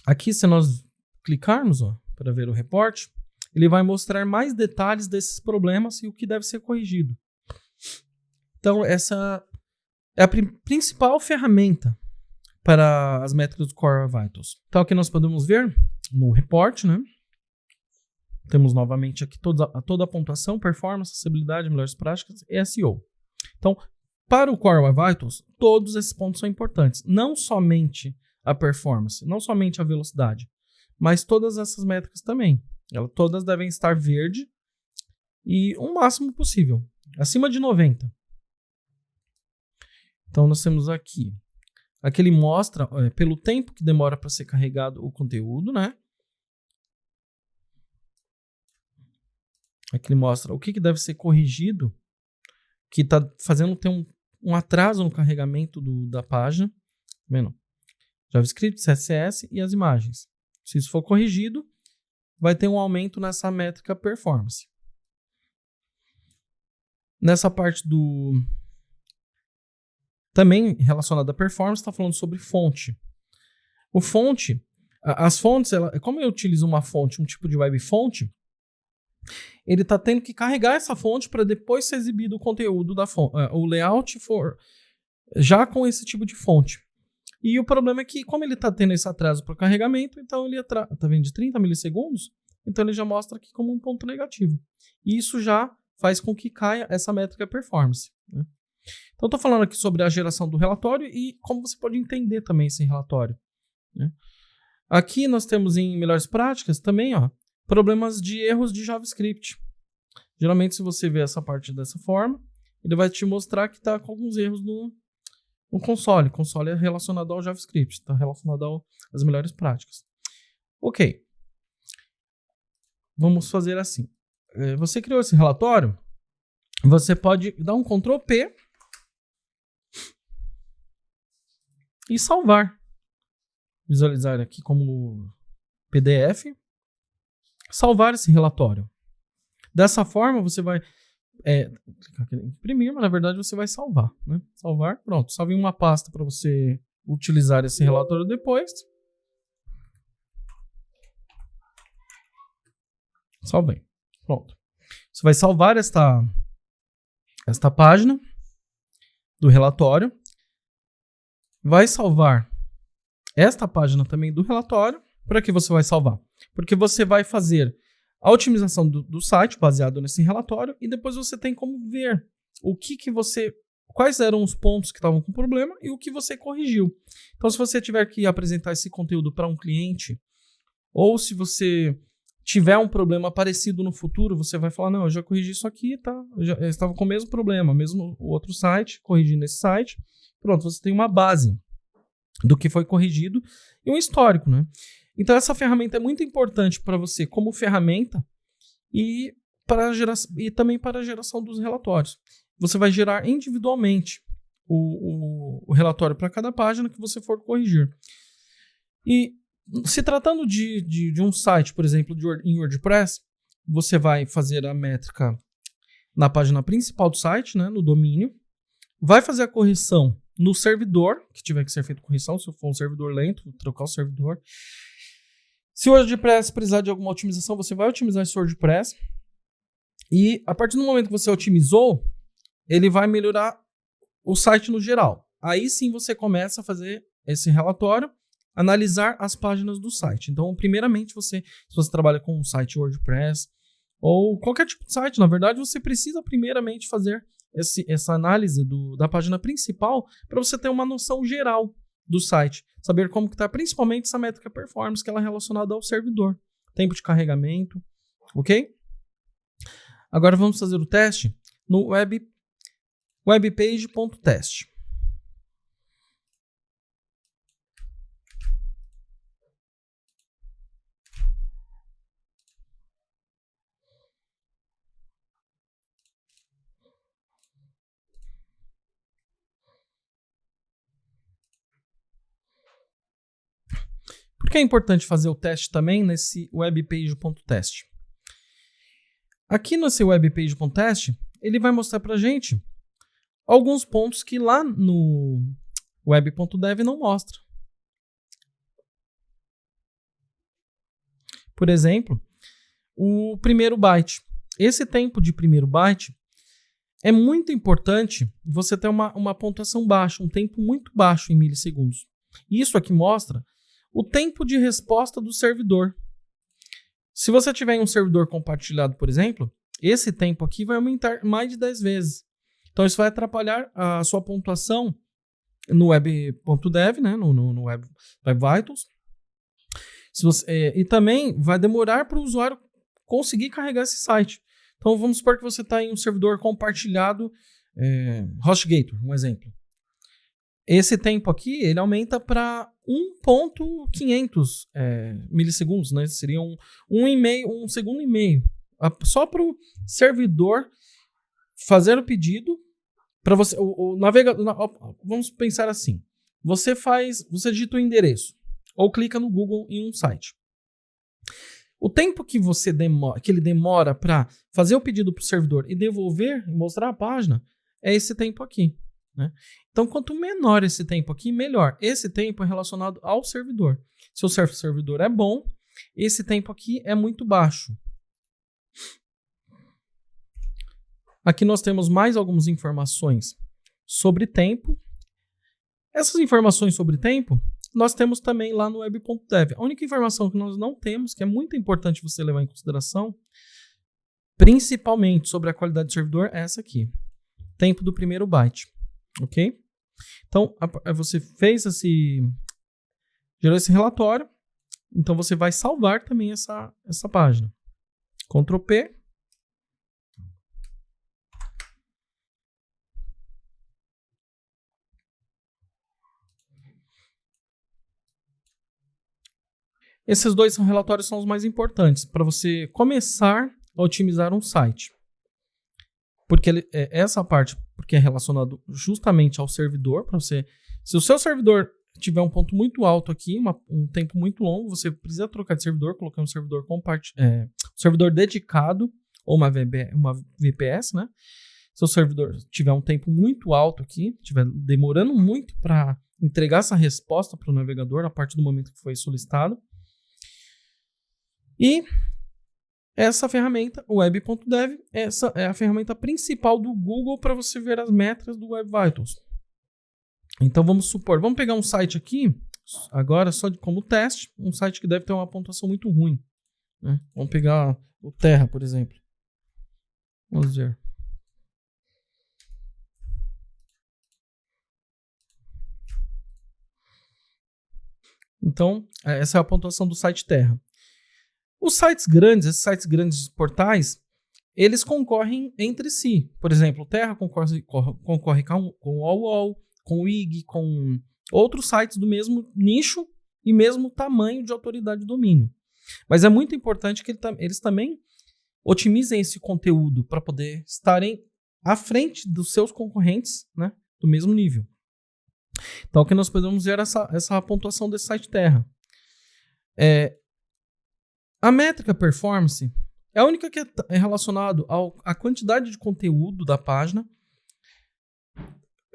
Aqui, se nós clicarmos para ver o reporte, ele vai mostrar mais detalhes desses problemas e o que deve ser corrigido. Então, essa é a principal ferramenta para as métricas do Core Vitals. Então, aqui nós podemos ver no report, né? Temos novamente aqui toda a pontuação, performance, acessibilidade, melhores práticas e SEO. Então, para o Core Vitals, todos esses pontos são importantes. Não somente a performance, não somente a velocidade, mas todas essas métricas também. Todas devem estar verde e o máximo possível, acima de 90. Então, nós temos aqui. Aqui ele mostra pelo tempo que demora para ser carregado o conteúdo, né? Aqui ele mostra o que deve ser corrigido, que está fazendo ter um atraso no carregamento da página. Tá vendo? JavaScript, CSS e as imagens. Se isso for corrigido, vai ter um aumento nessa métrica performance. Nessa parte também relacionada à performance, está falando sobre fonte. O fonte, as fontes, como eu utilizo uma fonte, um tipo de web fonte, ele está tendo que carregar essa fonte para depois ser exibido o conteúdo da fonte. O layout for já com esse tipo de fonte. E o problema é que, como ele está tendo esse atraso para o carregamento, então ele está vendo de 30 milissegundos, então ele já mostra aqui como um ponto negativo. E isso já faz com que caia essa métrica performance, né? Então, estou falando aqui sobre a geração do relatório e como você pode entender também esse relatório, né? Aqui nós temos em melhores práticas também, problemas de erros de JavaScript. Geralmente, se você vê essa parte dessa forma, ele vai te mostrar que está com alguns erros no console. O console é relacionado ao JavaScript, está relacionado às melhores práticas. Ok. Vamos fazer assim. Você criou esse relatório, você pode dar um Ctrl P e salvar. Visualizar aqui como PDF. Salvar esse relatório. Dessa forma, você vai clicar aqui em imprimir, mas na verdade você vai salvar, né? Salvar, pronto. Salve uma pasta para você utilizar esse relatório depois. Salvei. Pronto. Você vai salvar esta página do relatório. vai salvar esta página também do relatório. Para que você vai salvar? Porque você vai fazer a otimização do site baseado nesse relatório e depois você tem como ver quais eram os pontos que estavam com problema e o que você corrigiu. Então, se você tiver que apresentar esse conteúdo para um cliente, ou se você tiver um problema parecido no futuro, você vai falar, não, eu já corrigi isso aqui, tá? Eu estava com o mesmo problema, mesmo o outro site, corrigi nesse site. Pronto, você tem uma base do que foi corrigido e um histórico, né? Então, essa ferramenta é muito importante para você como ferramenta e também para a geração dos relatórios. Você vai gerar individualmente o relatório para cada página que você for corrigir. E se tratando de um site, por exemplo, em WordPress, você vai fazer a métrica na página principal do site, né, no domínio, vai fazer a correção no servidor, que tiver que ser feita correção, se for um servidor lento, trocar o servidor. Se o WordPress precisar de alguma otimização, você vai otimizar esse WordPress. E a partir do momento que você otimizou, ele vai melhorar o site no geral. Aí sim você começa a fazer esse relatório, analisar as páginas do site. Então, primeiramente, se você trabalha com um site WordPress ou qualquer tipo de site, na verdade, você precisa primeiramente fazer essa análise da página principal para você ter uma noção geral do site. Saber como que está, principalmente essa métrica performance, que ela é relacionada ao servidor. Tempo de carregamento, ok? Agora vamos fazer o teste no webpage.test. Por que é importante fazer o teste também nesse webpage.test? Aqui nesse webpage.test, ele vai mostrar para a gente alguns pontos que lá no web.dev não mostra. Por exemplo, o primeiro byte. Esse tempo de primeiro byte é muito importante você ter uma pontuação baixa, um tempo muito baixo em milissegundos. Isso aqui mostra o tempo de resposta do servidor. Se você tiver um servidor compartilhado, por exemplo, esse tempo aqui vai aumentar mais de 10 vezes. Então, isso vai atrapalhar a sua pontuação no web.dev, né? no Web Vitals. E também vai demorar para o usuário conseguir carregar esse site. Então, vamos supor que você está em um servidor compartilhado, HostGator, um exemplo. Esse tempo aqui, ele aumenta para 1.500 milissegundos, né? Seria um segundo e meio. Só para o servidor fazer o pedido para você. O navegador. Vamos pensar assim: você digita o endereço ou clica no Google em um site. O tempo que ele demora para fazer o pedido para o servidor e devolver e mostrar a página é esse tempo aqui, né? Então, quanto menor esse tempo aqui, melhor. Esse tempo é relacionado ao servidor. Se o servidor é bom, esse tempo aqui é muito baixo. Aqui nós temos mais algumas informações sobre tempo. Essas informações sobre tempo, nós temos também lá no web.dev. A única informação que nós não temos, que é muito importante você levar em consideração, principalmente sobre a qualidade do servidor, é essa aqui. Tempo do primeiro byte. Ok? Então, você gerou esse relatório. Então, você vai salvar também essa página. Ctrl P. Esses dois relatórios são os mais importantes para você começar a otimizar um site. Porque essa parte porque é relacionado justamente ao servidor. Se o seu servidor tiver um ponto muito alto aqui, um tempo muito longo, você precisa trocar de servidor, colocar um servidor servidor dedicado ou uma VPS, né? Se o servidor tiver um tempo muito alto aqui, estiver demorando muito para entregar essa resposta para o navegador a partir do momento que foi solicitado. E essa ferramenta, o web.dev, essa é a ferramenta principal do Google para você ver as métricas do Web Vitals. Então vamos supor, vamos pegar um site aqui, agora só como teste, um site que deve ter uma pontuação muito ruim, né? Vamos pegar o Terra, por exemplo. Vamos ver. Então, essa é a pontuação do site Terra. Os sites grandes, esses sites grandes portais, eles concorrem entre si. Por exemplo, o Terra concorre com o UOL, com o IG, com outros sites do mesmo nicho e mesmo tamanho de autoridade de domínio. Mas é muito importante que eles também otimizem esse conteúdo para poder estarem à frente dos seus concorrentes, né, do mesmo nível. Então, aqui nós podemos ver essa pontuação desse site Terra. A métrica performance é a única que é relacionada à quantidade de conteúdo da página,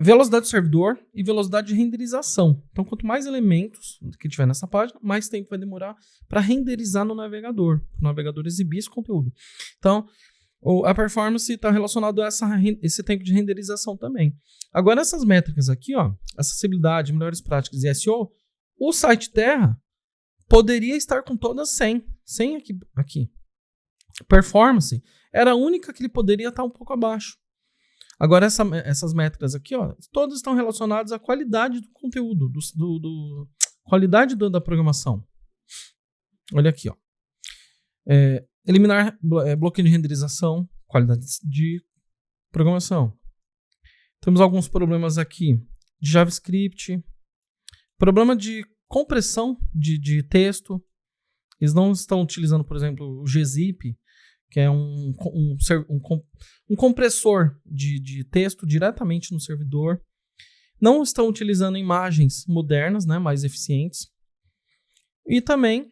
velocidade do servidor e velocidade de renderização. Então, quanto mais elementos que tiver nessa página, mais tempo vai demorar para renderizar no navegador, para o navegador exibir esse conteúdo. Então, a performance está relacionada a esse tempo de renderização também. Agora, essas métricas aqui, ó, acessibilidade, melhores práticas e SEO, o site Terra poderia estar com todas 100. 100 aqui. Performance era a única que ele poderia estar um pouco abaixo. Agora, essas métricas aqui, ó, todas estão relacionadas à qualidade do conteúdo, qualidade da programação. Olha aqui, ó. Eliminar bloqueio de renderização, qualidade de programação. Temos alguns problemas aqui de JavaScript, problema de compressão de texto. Eles não estão utilizando, por exemplo, o gzip, que é um compressor de texto diretamente no servidor. Não estão utilizando imagens modernas, né, mais eficientes. E também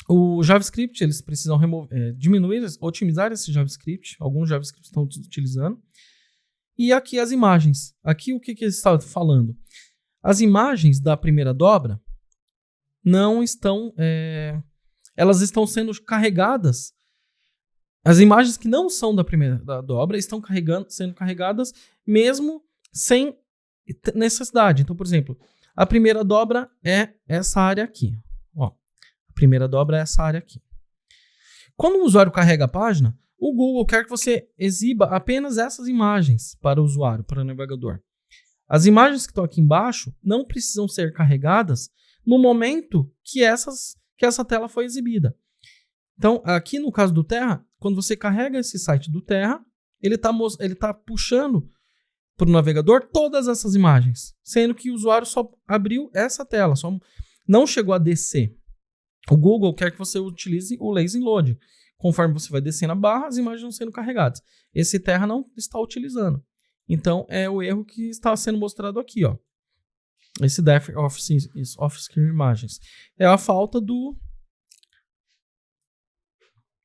o JavaScript, eles precisam diminuir, otimizar esse JavaScript. Alguns JavaScript estão utilizando. E aqui as imagens. Aqui o que ele está falando? As imagens da primeira dobra não estão... elas estão sendo carregadas. As imagens que não são da primeira dobra estão sendo carregadas mesmo sem necessidade. Então, por exemplo, a primeira dobra é essa área aqui. Ó, a primeira dobra é essa área aqui. Quando o usuário carrega a página, o Google quer que você exiba apenas essas imagens para o usuário, para o navegador. As imagens que estão aqui embaixo não precisam ser carregadas no momento que essa tela foi exibida. Então, aqui no caso do Terra, quando você carrega esse site do Terra, ele tá puxando para o navegador todas essas imagens, sendo que o usuário só abriu essa tela, só não chegou a descer. O Google quer que você utilize o lazy load. Conforme você vai descendo a barra, as imagens vão sendo carregadas. Esse Terra não está utilizando. Então, é o erro que está sendo mostrado aqui, ó. Esse def off-screen imagens. É a falta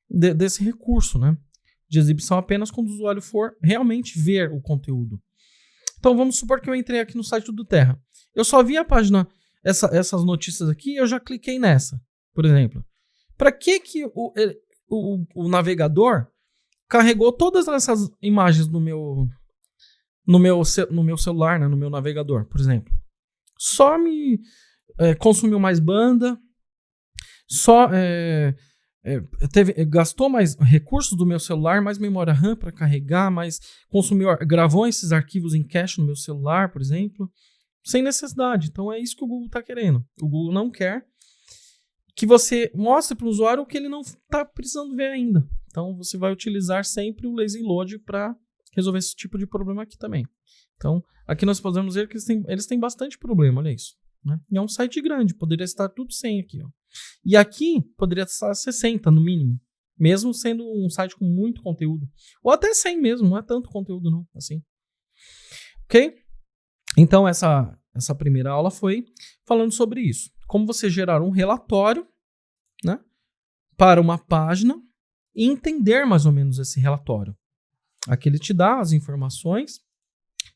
desse recurso, né? De exibição apenas quando o usuário for realmente ver o conteúdo. Então, vamos supor que eu entrei aqui no site do Terra. Eu só vi a página, essas notícias aqui, e eu já cliquei nessa, por exemplo. Para que o navegador carregou todas essas imagens no meu celular, né, no meu navegador, por exemplo? Só me consumiu mais banda, só gastou mais recursos do meu celular, mais memória RAM para carregar, mais gravou esses arquivos em cache no meu celular, por exemplo, sem necessidade. Então é isso que o Google está querendo. O Google não quer que você mostre para o usuário o que ele não está precisando ver ainda. Então você vai utilizar sempre o lazy load para resolver esse tipo de problema aqui também. Então, aqui nós podemos ver que eles têm bastante problema, olha isso. Né? E é um site grande, poderia estar tudo 100 aqui. Ó. E aqui poderia estar 60 no mínimo, mesmo sendo um site com muito conteúdo. Ou até 100 mesmo, não é tanto conteúdo não, assim. Ok? Então, essa primeira aula foi falando sobre isso. Como você gerar um relatório, né, para uma página e entender mais ou menos esse relatório. Aqui ele te dá as informações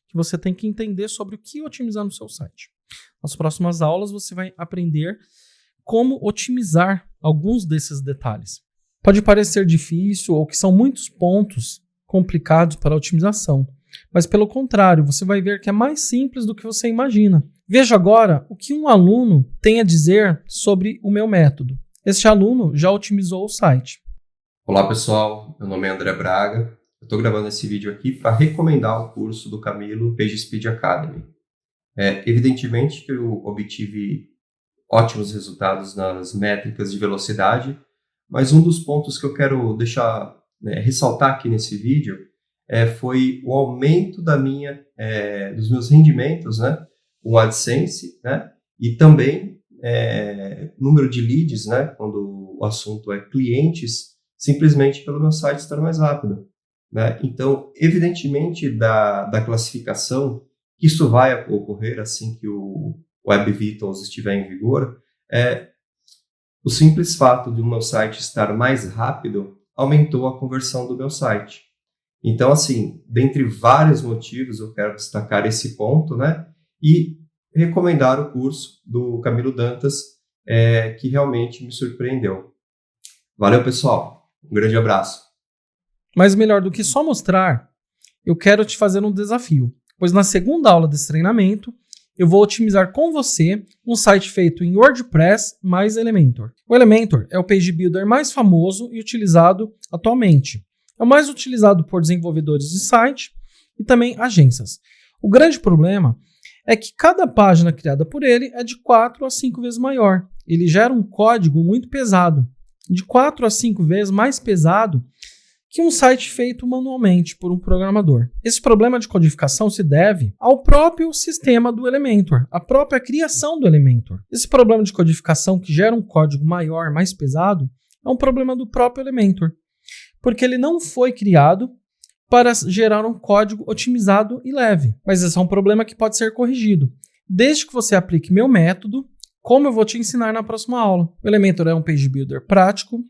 que você tem que entender sobre o que otimizar no seu site. Nas próximas aulas você vai aprender como otimizar alguns desses detalhes. Pode parecer difícil ou que são muitos pontos complicados para a otimização, mas pelo contrário, você vai ver que é mais simples do que você imagina. Veja agora o que um aluno tem a dizer sobre o meu método. Este aluno já otimizou o site. Olá pessoal, meu nome é André Braga. Eu estou gravando esse vídeo aqui para recomendar o curso do Camilo PageSpeed Academy. Evidentemente que eu obtive ótimos resultados nas métricas de velocidade, mas um dos pontos que eu quero ressaltar aqui nesse vídeo foi o aumento dos meus rendimentos, né, com AdSense, né, e também número de leads, né, quando o assunto é clientes, simplesmente pelo meu site estar mais rápido. Né? Então, evidentemente, da classificação, que isso vai ocorrer assim que o Web Vitals estiver em vigor, o simples fato de o meu site estar mais rápido aumentou a conversão do meu site. Então, assim, dentre vários motivos, eu quero destacar esse ponto, né? E recomendar o curso do Camilo Dantas, que realmente me surpreendeu. Valeu, pessoal. Um grande abraço. Mas melhor do que só mostrar, eu quero te fazer um desafio, pois na segunda aula desse treinamento, eu vou otimizar com você um site feito em WordPress mais Elementor. O Elementor é o Page Builder mais famoso e utilizado atualmente. É o mais utilizado por desenvolvedores de site e também agências. O grande problema é que cada página criada por ele é de 4 a 5 vezes maior. Ele gera um código muito pesado, de 4 a 5 vezes mais pesado que um site feito manualmente por um programador. Esse problema de codificação se deve ao próprio sistema do Elementor, à própria criação do Elementor. Esse problema de codificação que gera um código maior, mais pesado, é um problema do próprio Elementor, porque ele não foi criado para gerar um código otimizado e leve. Mas esse é um problema que pode ser corrigido, desde que você aplique meu método, como eu vou te ensinar na próxima aula. O Elementor é um Page Builder prático,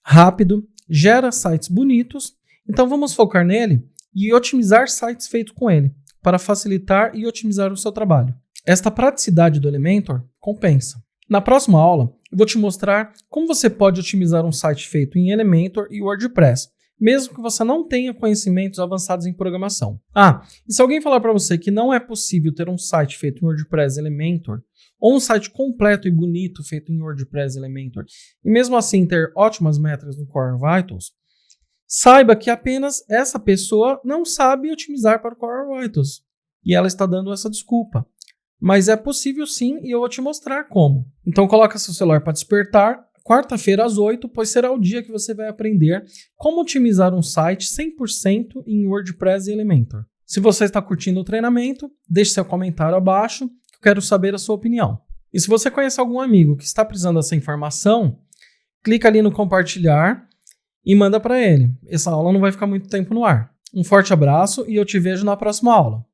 rápido, gera sites bonitos, então vamos focar nele e otimizar sites feitos com ele, para facilitar e otimizar o seu trabalho. Esta praticidade do Elementor compensa. Na próxima aula, eu vou te mostrar como você pode otimizar um site feito em Elementor e WordPress, mesmo que você não tenha conhecimentos avançados em programação. E se alguém falar para você que não é possível ter um site feito em WordPress e Elementor, ou um site completo e bonito feito em WordPress e Elementor, e mesmo assim ter ótimas métricas no Core Vitals, saiba que apenas essa pessoa não sabe otimizar para o Core Vitals. E ela está dando essa desculpa. Mas é possível sim, e eu vou te mostrar como. Então coloca seu celular para despertar, quarta-feira às 8, pois será o dia que você vai aprender como otimizar um site 100% em WordPress e Elementor. Se você está curtindo o treinamento, deixe seu comentário abaixo, que eu quero saber a sua opinião. E se você conhece algum amigo que está precisando dessa informação, clica ali no compartilhar e manda para ele. Essa aula não vai ficar muito tempo no ar. Um forte abraço e eu te vejo na próxima aula.